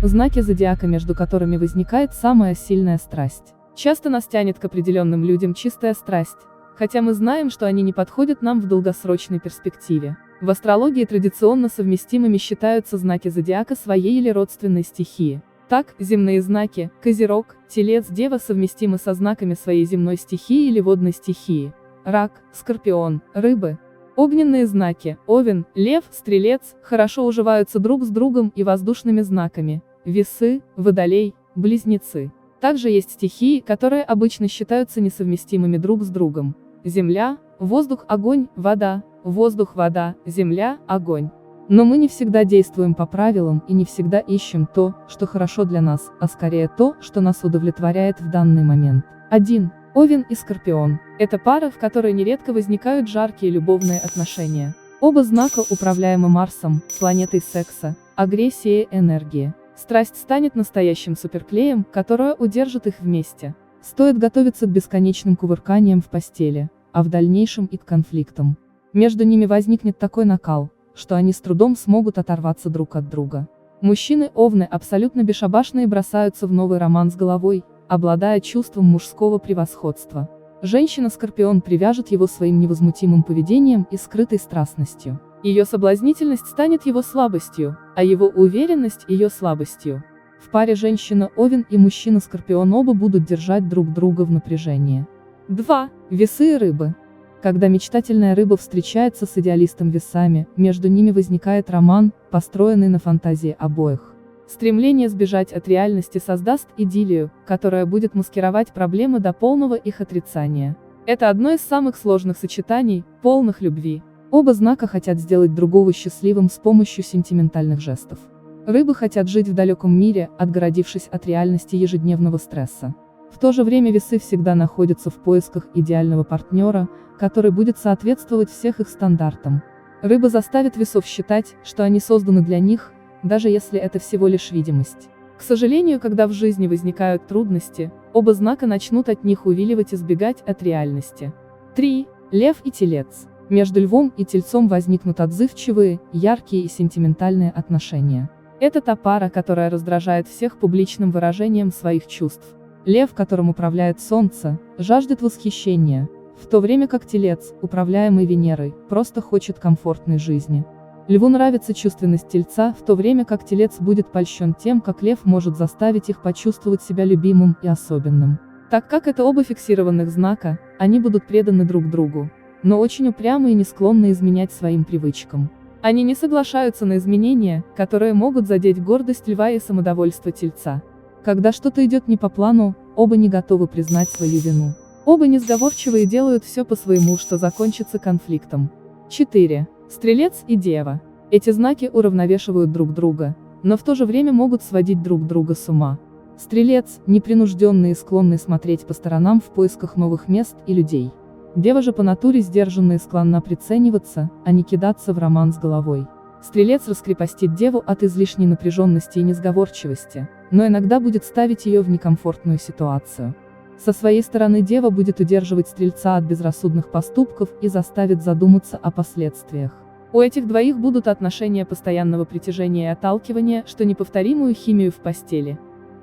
Знаки зодиака, между которыми возникает самая сильная страсть. Часто нас тянет к определенным людям чистая страсть, хотя мы знаем, что они не подходят нам в долгосрочной перспективе. В астрологии традиционно совместимыми считаются знаки зодиака своей или родственной стихии. Так, земные знаки – Козерог, Телец, Дева совместимы со знаками своей земной стихии или водной стихии. Рак, Скорпион, Рыбы. Огненные знаки – Овен, Лев, Стрелец – хорошо уживаются друг с другом и воздушными знаками – Весы, Водолей, Близнецы. Также есть стихии, которые обычно считаются несовместимыми друг с другом. Земля, воздух, огонь, вода, воздух, вода, земля, огонь. Но мы не всегда действуем по правилам и не всегда ищем то, что хорошо для нас, а скорее то, что нас удовлетворяет в данный момент. 1. Овен и Скорпион. Это пара, в которой нередко возникают жаркие любовные отношения. Оба знака управляемы Марсом, планетой секса, агрессии и энергии. Страсть станет настоящим суперклеем, которая удержит их вместе. Стоит готовиться к бесконечным кувырканиям в постели, а в дальнейшем и к конфликтам. Между ними возникнет такой накал, что они с трудом смогут оторваться друг от друга. Мужчины-овны абсолютно бесшабашные бросаются в новый роман с головой, обладая чувством мужского превосходства. Женщина-скорпион привяжет его своим невозмутимым поведением и скрытой страстностью. Ее соблазнительность станет его слабостью, а его уверенность – ее слабостью. В паре женщина-овен и мужчина-скорпион оба будут держать друг друга в напряжении. 2. Весы и Рыбы. Когда мечтательная рыба встречается с идеалистом-весами, между ними возникает роман, построенный на фантазии обоих. Стремление сбежать от реальности создаст идиллию, которая будет маскировать проблемы до полного их отрицания. Это одно из самых сложных сочетаний, полных любви. Оба знака хотят сделать другого счастливым с помощью сентиментальных жестов. Рыбы хотят жить в далеком мире, отгородившись от реальности ежедневного стресса. В то же время весы всегда находятся в поисках идеального партнера, который будет соответствовать всех их стандартам. Рыба заставит весов считать, что они созданы для них, даже если это всего лишь видимость. К сожалению, когда в жизни возникают трудности, оба знака начнут от них увиливать и сбегать от реальности. 3. Лев и Телец. Между Львом и Тельцом возникнут отзывчивые, яркие и сентиментальные отношения. Это та пара, которая раздражает всех публичным выражением своих чувств. Лев, которым управляет Солнце, жаждет восхищения, в то время как Телец, управляемый Венерой, просто хочет комфортной жизни. Льву нравится чувственность Тельца, в то время как Телец будет польщен тем, как Лев может заставить их почувствовать себя любимым и особенным. Так как это оба фиксированных знака, они будут преданы друг другу, но очень упрямы и не склонны изменять своим привычкам. Они не соглашаются на изменения, которые могут задеть гордость Льва и самодовольство Тельца. Когда что-то идет не по плану, оба не готовы признать свою вину. Оба несговорчивы и делают все по-своему, что закончится конфликтом. 4. Стрелец и Дева. Эти знаки уравновешивают друг друга, но в то же время могут сводить друг друга с ума. Стрелец – непринужденный и склонный смотреть по сторонам в поисках новых мест и людей. Дева же по натуре сдержанная и склонна прицениваться, а не кидаться в роман с головой. Стрелец раскрепостит Деву от излишней напряженности и несговорчивости, но иногда будет ставить ее в некомфортную ситуацию. Со своей стороны Дева будет удерживать Стрельца от безрассудных поступков и заставит задуматься о последствиях. У этих двоих будут отношения постоянного притяжения и отталкивания, что неповторимую химию в постели.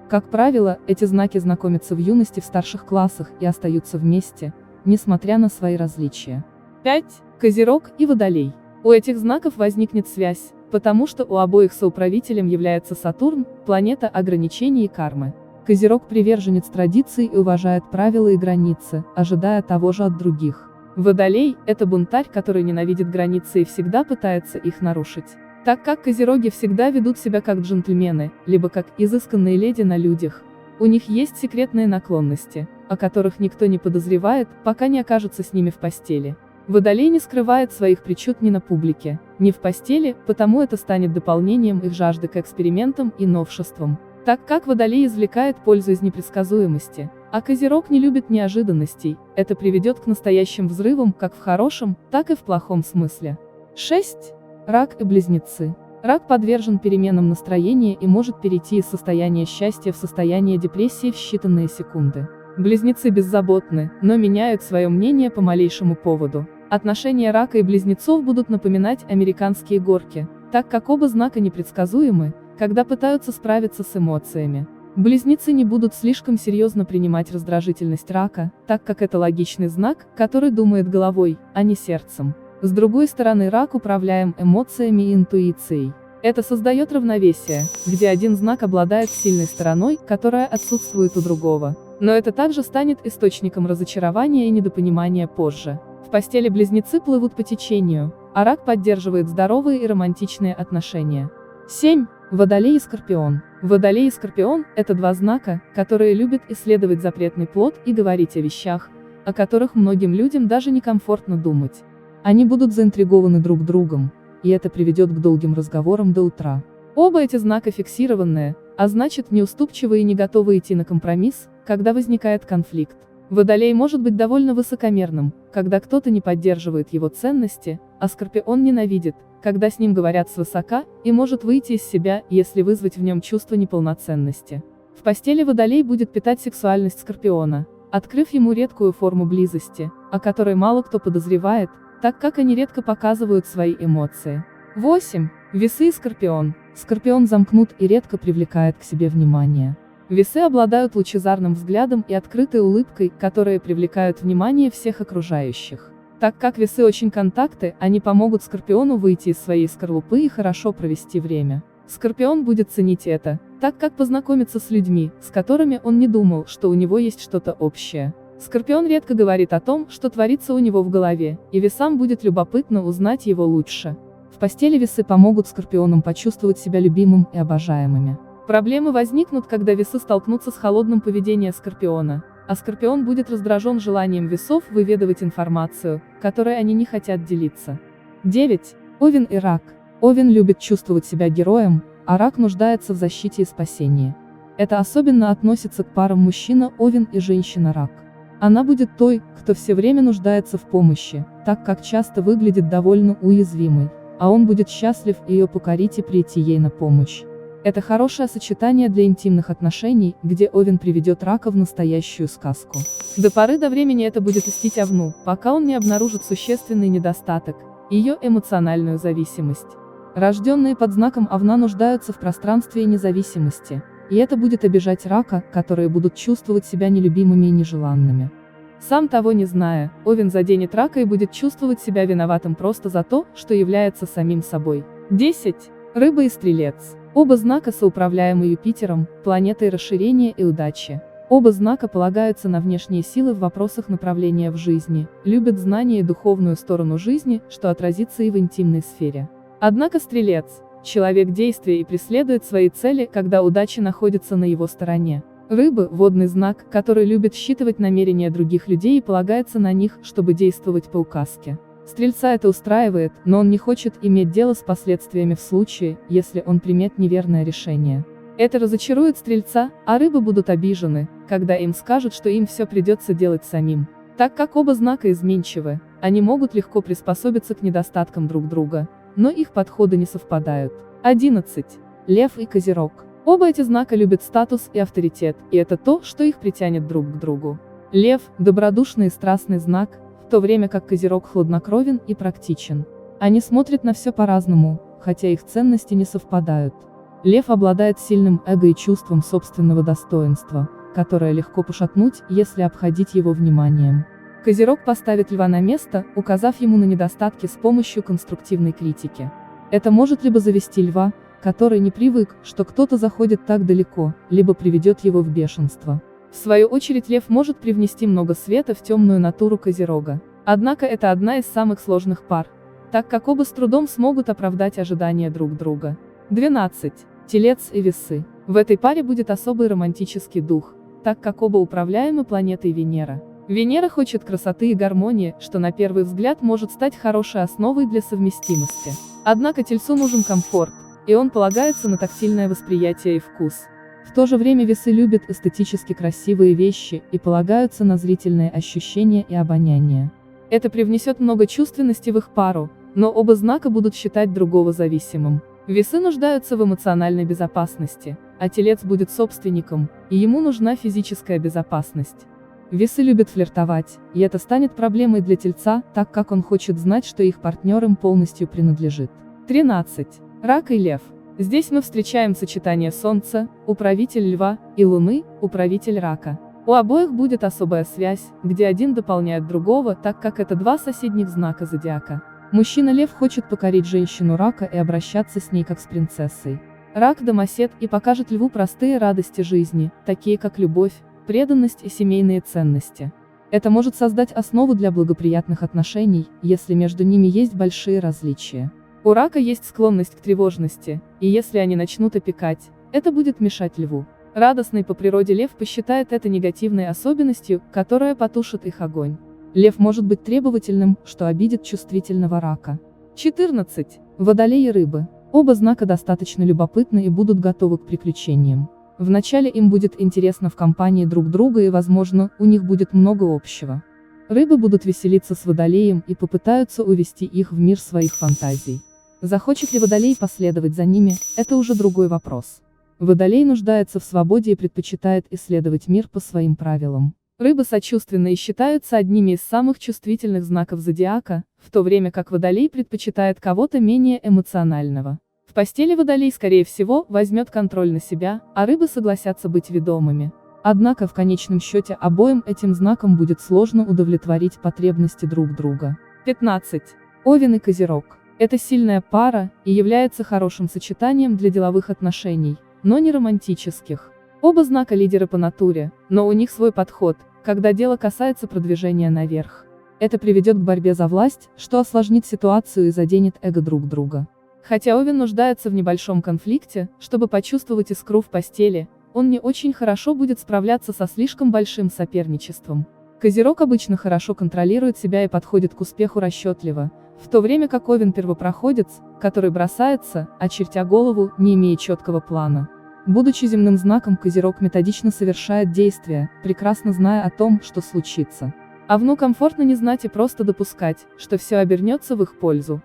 Как правило, эти знаки знакомятся в юности в старших классах и остаются вместе, несмотря на свои различия. 5. Козерог и Водолей. У этих знаков возникнет связь, потому что у обоих соуправителем является Сатурн, планета ограничений и кармы. Козерог приверженец традиций и уважает правила и границы, ожидая того же от других. Водолей – это бунтарь, который ненавидит границы и всегда пытается их нарушить. Так как козероги всегда ведут себя как джентльмены, либо как изысканные леди на людях, у них есть секретные наклонности, о которых никто не подозревает, пока не окажется с ними в постели. Водолей не скрывает своих причуд ни на публике, ни в постели, потому это станет дополнением их жажды к экспериментам и новшествам. Так как Водолей извлекает пользу из непредсказуемости, а Козерог не любит неожиданностей, это приведет к настоящим взрывам как в хорошем, так и в плохом смысле. 6. Рак и Близнецы. Рак подвержен переменам настроения и может перейти из состояния счастья в состояние депрессии в считанные секунды. Близнецы беззаботны, но меняют свое мнение по малейшему поводу. Отношения Рака и Близнецов будут напоминать американские горки, так как оба знака непредсказуемы, когда пытаются справиться с эмоциями. Близнецы не будут слишком серьезно принимать раздражительность рака, так как это логичный знак, который думает головой, а не сердцем. С другой стороны, рак управляем эмоциями и интуицией. Это создает равновесие, где один знак обладает сильной стороной, которая отсутствует у другого. Но это также станет источником разочарования и недопонимания позже. В постели близнецы плывут по течению, а рак поддерживает здоровые и романтичные отношения. 7. Водолей и Скорпион. Водолей и Скорпион – это два знака, которые любят исследовать запретный плод и говорить о вещах, о которых многим людям даже некомфортно думать. Они будут заинтригованы друг другом, и это приведет к долгим разговорам до утра. Оба эти знака фиксированные, а значит неуступчивые и не готовы идти на компромисс, когда возникает конфликт. Водолей может быть довольно высокомерным, когда кто-то не поддерживает его ценности, а Скорпион ненавидит, когда с ним говорят свысока, и может выйти из себя, если вызвать в нем чувство неполноценности. В постели Водолей будет питать сексуальность Скорпиона, открыв ему редкую форму близости, о которой мало кто подозревает, так как они редко показывают свои эмоции. 8. Весы и Скорпион. Скорпион замкнут и редко привлекает к себе внимание. Весы обладают лучезарным взглядом и открытой улыбкой, которые привлекают внимание всех окружающих. Так как весы очень контакты, они помогут Скорпиону выйти из своей скорлупы и хорошо провести время. Скорпион будет ценить это, так как познакомится с людьми, с которыми он не думал, что у него есть что-то общее. Скорпион редко говорит о том, что творится у него в голове, и весам будет любопытно узнать его лучше. В постели весы помогут Скорпионам почувствовать себя любимым и обожаемыми. Проблемы возникнут, когда весы столкнутся с холодным поведением Скорпиона, а Скорпион будет раздражен желанием весов выведывать информацию, которой они не хотят делиться. 9. Овен и Рак. Овен любит чувствовать себя героем, а Рак нуждается в защите и спасении. Это особенно относится к парам мужчина-Овен и женщина-Рак. Она будет той, кто все время нуждается в помощи, так как часто выглядит довольно уязвимой, а он будет счастлив ее покорить и прийти ей на помощь. Это хорошее сочетание для интимных отношений, где Овен приведет Рака в настоящую сказку. До поры до времени это будет льстить Овну, пока он не обнаружит существенный недостаток – ее эмоциональную зависимость. Рожденные под знаком Овна нуждаются в пространстве и независимости, и это будет обижать Рака, которые будут чувствовать себя нелюбимыми и нежеланными. Сам того не зная, Овен заденет Рака и будет чувствовать себя виноватым просто за то, что является самим собой. 10. Рыба и Стрелец. Оба знака соуправляемы Юпитером, планетой расширения и удачи. Оба знака полагаются на внешние силы в вопросах направления в жизни, любят знания и духовную сторону жизни, что отразится и в интимной сфере. Однако Стрелец – человек действия и преследует свои цели, когда удача находится на его стороне. Рыбы – водный знак, который любит считывать намерения других людей и полагается на них, чтобы действовать по указке. Стрельца это устраивает, но он не хочет иметь дело с последствиями в случае, если он примет неверное решение. Это разочарует Стрельца, а рыбы будут обижены, когда им скажут, что им все придется делать самим. Так как оба знака изменчивы, они могут легко приспособиться к недостаткам друг друга, но их подходы не совпадают. 11. Лев и Козерог. Оба эти знака любят статус и авторитет, и это то, что их притянет друг к другу. Лев – добродушный и страстный знак, в то время как Козерог хладнокровен и практичен. Они смотрят на все по-разному, хотя их ценности не совпадают. Лев обладает сильным эго и чувством собственного достоинства, которое легко пошатнуть, если обходить его вниманием. Козерог поставит льва на место, указав ему на недостатки с помощью конструктивной критики. Это может либо завести льва, который не привык, что кто-то заходит так далеко, либо приведет его в бешенство. В свою очередь лев может привнести много света в темную натуру Козерога. Однако это одна из самых сложных пар, так как оба с трудом смогут оправдать ожидания друг друга. 12. Телец и Весы. В этой паре будет особый романтический дух, так как оба управляемы планетой Венера. Венера хочет красоты и гармонии, что на первый взгляд может стать хорошей основой для совместимости. Однако Тельцу нужен комфорт, и он полагается на тактильное восприятие и вкус. В то же время Весы любят эстетически красивые вещи и полагаются на зрительные ощущения и обоняние. Это привнесет много чувственности в их пару, но оба знака будут считать другого зависимым. Весы нуждаются в эмоциональной безопасности, а Телец будет собственником, и ему нужна физическая безопасность. Весы любят флиртовать, и это станет проблемой для Тельца, так как он хочет знать, что их партнер им полностью принадлежит. 13. Рак и Лев. Здесь мы встречаем сочетание Солнца, управитель Льва, и Луны, управитель Рака. У обоих будет особая связь, где один дополняет другого, так как это два соседних знака зодиака. Мужчина-лев хочет покорить женщину Рака и обращаться с ней как с принцессой. Рак – домосед и покажет льву простые радости жизни, такие как любовь, преданность и семейные ценности. Это может создать основу для благоприятных отношений, если между ними есть большие различия. У рака есть склонность к тревожности, и если они начнут опекать, это будет мешать льву. Радостный по природе лев посчитает это негативной особенностью, которая потушит их огонь. Лев может быть требовательным, что обидит чувствительного рака. 14. Водолей и рыбы. Оба знака достаточно любопытны и будут готовы к приключениям. Вначале им будет интересно в компании друг друга и, возможно, у них будет много общего. Рыбы будут веселиться с водолеем и попытаются увести их в мир своих фантазий. Захочет ли водолей последовать за ними, это уже другой вопрос. Водолей нуждается в свободе и предпочитает исследовать мир по своим правилам. Рыбы сочувственны и считаются одними из самых чувствительных знаков зодиака, в то время как водолей предпочитает кого-то менее эмоционального. В постели водолей, скорее всего, возьмет контроль на себя, а рыбы согласятся быть ведомыми. Однако в конечном счете обоим этим знакам будет сложно удовлетворить потребности друг друга. 15. Овен и Козерог. Это сильная пара и является хорошим сочетанием для деловых отношений, но не романтических. Оба знака лидеры по натуре, но у них свой подход, когда дело касается продвижения наверх. Это приведет к борьбе за власть, что осложнит ситуацию и заденет эго друг друга. Хотя Овен нуждается в небольшом конфликте, чтобы почувствовать искру в постели, он не очень хорошо будет справляться со слишком большим соперничеством. Козерог обычно хорошо контролирует себя и подходит к успеху расчетливо, в то время как Овен первопроходец, который бросается, очертя голову, не имея четкого плана. Будучи земным знаком, Козерог методично совершает действия, прекрасно зная о том, что случится. Овну комфортно не знать и просто допускать, что все обернется в их пользу.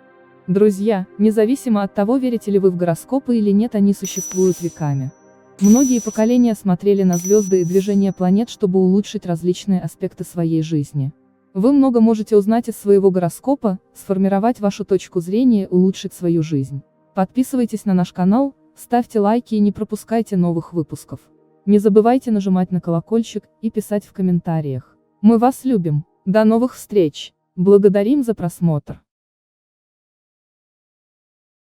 Друзья, независимо от того, верите ли вы в гороскопы или нет, они существуют веками. Многие поколения смотрели на звезды и движение планет, чтобы улучшить различные аспекты своей жизни. Вы много можете узнать из своего гороскопа, сформировать вашу точку зрения и улучшить свою жизнь. Подписывайтесь на наш канал, ставьте лайки и не пропускайте новых выпусков. Не забывайте нажимать на колокольчик и писать в комментариях. Мы вас любим. До новых встреч. Благодарим за просмотр.